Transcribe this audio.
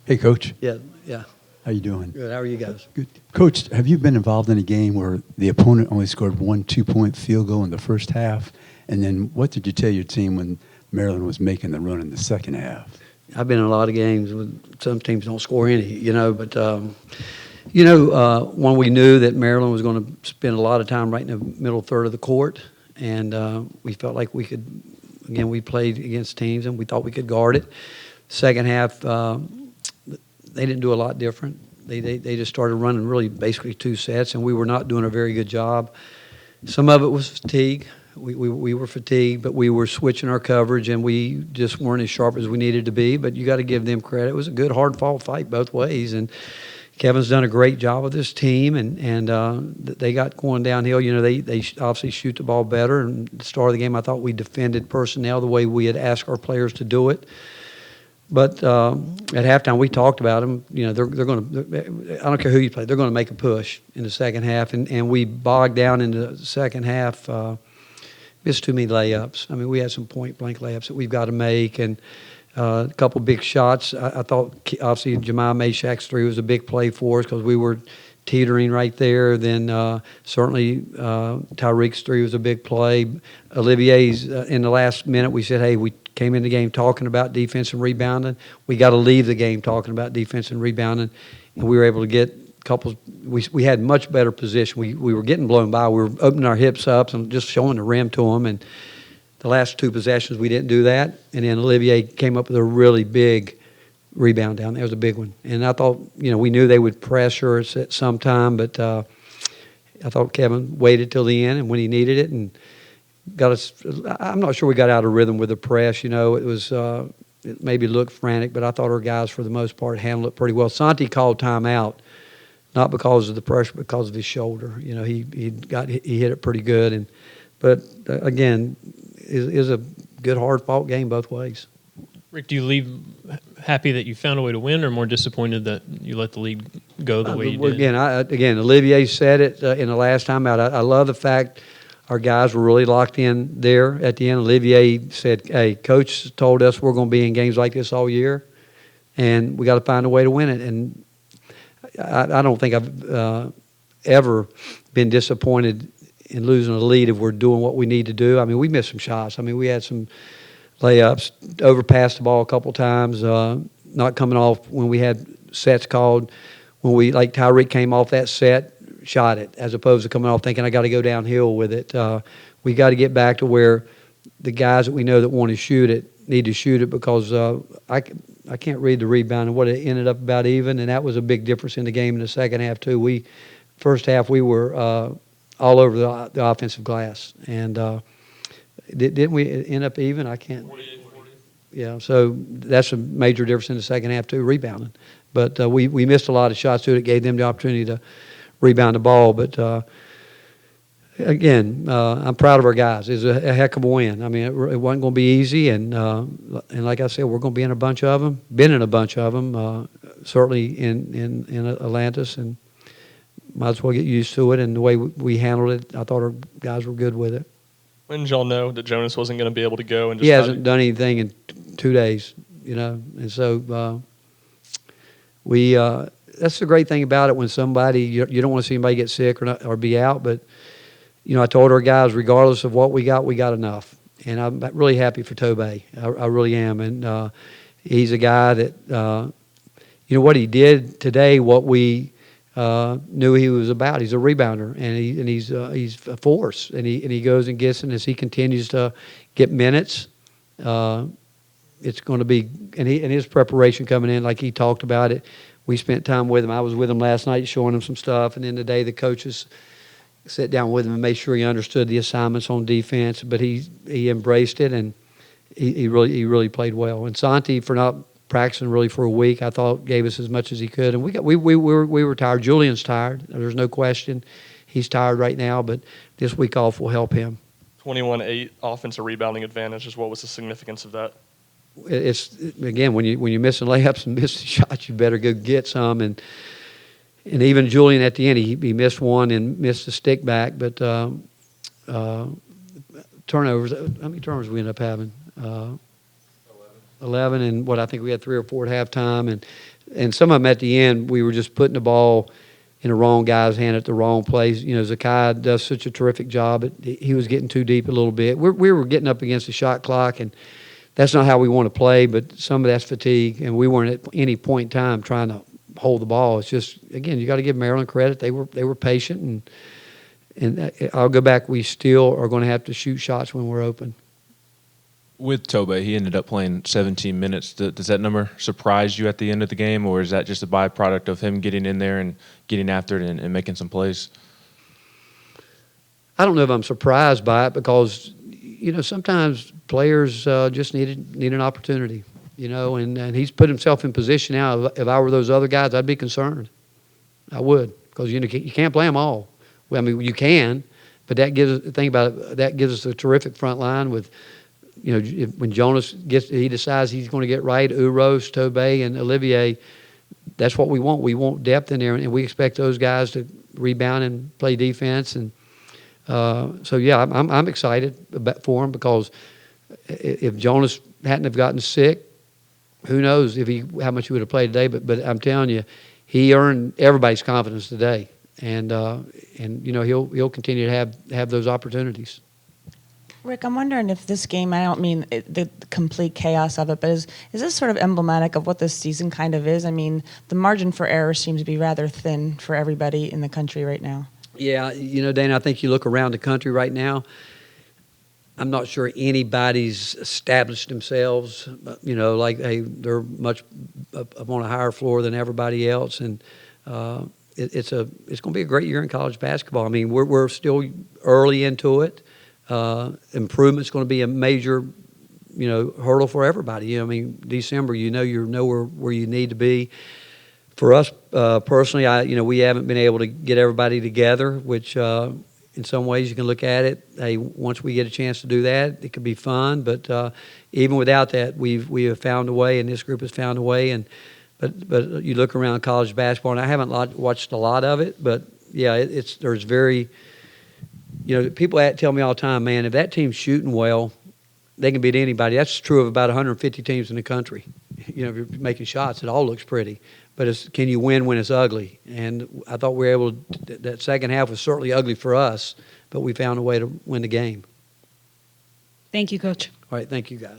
Hey, Coach. Yeah, yeah. How you doing? Good. How are you guys? Good. Coach, have you been involved in a game where the opponent only scored one 2-point field goal in the first half? And then what did you tell your team when Maryland was making the run in the second half? I've been in a lot of games with some teams don't score any, but when we knew that Maryland was going to spend a lot of time right in the middle third of the court, and we felt like we could, again, we played against teams and we thought we could guard it. Second half, they didn't do a lot different. They just started running really basically two sets, and we were not doing a very good job. Some of it was fatigue. We were fatigued, but we were switching our coverage, and we just weren't as sharp as we needed to be. But you got to give them credit. It was a good, hard-fought fight both ways, and Kevin's done a great job with this team, and they got going downhill. They obviously shoot the ball better. And at the start of the game, I thought we defended personnel the way we had asked our players to do it. But at halftime, we talked about them. They're going to. I don't care who you play. They're going to make a push in the second half, and we bogged down in the second half. Missed too many layups. I mean, we had some point-blank layups that we've got to make, and a couple big shots. I thought, obviously, Jemiah Mashak's three was a big play for us because we were teetering right there. Then certainly Tyreek's three was a big play. Olivier's, in the last minute, we said, hey, we came in the game talking about defense and rebounding. We got to leave the game talking about defense and rebounding, and we were able to get couples. We had much better position. We were getting blown by. We were opening our hips up and just showing the rim to them. And the last two possessions, we didn't do that. And then Olivier came up with a really big rebound down there. It was a big one. And I thought, we knew they would pressure us at some time, but I thought Kevin waited till the end and when he needed it and got us. I'm not sure we got out of rhythm with the press. It was it maybe looked frantic, but I thought our guys for the most part handled it pretty well. Santi called timeout. Not because of the pressure, but because of his shoulder. He hit it pretty good, but again, is a good hard fought game both ways. Rick, do you leave happy that you found a way to win, or more disappointed that you let the lead go the way you did? Again, Olivier said it in the last time out. I love the fact our guys were really locked in there at the end. Olivier said, "Hey, Coach told us we're going to be in games like this all year, and we got to find a way to win it." And I don't think I've ever been disappointed in losing a lead if we're doing what we need to do. I mean, we missed some shots. I mean, we had some layups, overpassed the ball a couple times, not coming off when we had sets called. When like Tyreek came off that set, shot it, as opposed to coming off thinking I got to go downhill with it. We got to get back to where the guys that we know that want to shoot it need to shoot it because I can't read the rebound and what it ended up about even, and that was a big difference in the game in the second half too. First half we were all over the offensive glass, and didn't we end up even? I can't. 48-40. Yeah, so that's a major difference in the second half too, rebounding. But we missed a lot of shots too that gave them the opportunity to rebound the ball. But again, I'm proud of our guys. It's a heck of a win. I mean, it wasn't going to be easy, and like I said, we're going to be in a bunch of them. Been in a bunch of them, certainly in Atlantis, and might as well get used to it. And the way we handled it, I thought our guys were good with it. When did y'all know that Jonas wasn't going to be able to go? And just he hasn't done anything in 2 days, and so we. That's the great thing about it when somebody you don't want to see anybody get sick or be out, but. I told our guys, regardless of what we got enough. And I'm really happy for Tobey. I really am. And he's a guy that, what he did today, what we knew he was about. He's a rebounder, and he's a force. And he goes and gets, and as he continues to get minutes, it's going to be, and his preparation coming in, like he talked about it. We spent time with him. I was with him last night showing him some stuff, and then today the coaches sat down with him and made sure he understood the assignments on defense, but he embraced it, and he really played well. And Santi, for not practicing really for a week, I thought gave us as much as he could. And we were tired. Julian's tired. There's no question. He's tired right now, but this week off will help him. 21-8 offensive rebounding advantage is what was the significance of that? It's again when you're missing layups and missing shots, you better go get some. And even Julian at the end, he missed one and missed the stick back. But turnovers, how many turnovers we ended up having? 11, and I think we had 3 or 4 at halftime. And and some of them at the end, we were just putting the ball in the wrong guy's hand at the wrong place. You know, Zakai does such a terrific job. He was getting too deep a little bit. We were getting up against the shot clock, and that's not how we want to play, but some of that's fatigue, and we weren't at any point in time trying to hold the ball. It's just, again, you got to give Maryland credit. They were patient, and I'll go back. We still are going to have to shoot shots when we're open. With Tobe, he ended up playing 17 minutes. Does that number surprise you at the end of the game, or is that just a byproduct of him getting in there and getting after it and making some plays? I don't know if I'm surprised by it because, you know, sometimes players just need an opportunity, you know, and he's put himself in position now. If I were those other guys, I'd be concerned. I would, because, you know, you can't play them all. Well, I mean, you can, but that gives us a terrific front line with, you know, when Jonas decides he's going to get right, Uros, Tobe, and Olivier, that's what we want. We want depth in there, and we expect those guys to rebound and play defense. And so, yeah, I'm excited for him because if Jonas hadn't have gotten sick, who knows how much he would have played today. But I'm telling you, he earned everybody's confidence today, and you know he'll continue to have those opportunities. Rick, I'm wondering if this game, I don't mean the complete chaos of it, but is this sort of emblematic of what this season kind of is? I mean, the margin for error seems to be rather thin for everybody in the country right now. Yeah, you know, Dana, I think you look around the country right now, I'm not sure anybody's established themselves, you know, like they're much up on a higher floor than everybody else, and it's going to be a great year in college basketball. I mean, we're still early into it. Improvement's going to be a major, you know, hurdle for everybody. You know, I mean, December, you're nowhere where you need to be. For us personally, we haven't been able to get everybody together, which in some ways you can look at it. Hey, once we get a chance to do that, it could be fun. But even without that, we have found a way, and this group has found a way. But you look around college basketball, and I haven't watched a lot of it, but yeah, there's very. You know, people tell me all the time, man, if that team's shooting well, they can beat anybody. That's true of about 150 teams in the country. You know, if you're making shots, it all looks pretty. But can you win when it's ugly? And I thought we were able to, that second half was certainly ugly for us, but we found a way to win the game. Thank you, Coach. All right, thank you, guys.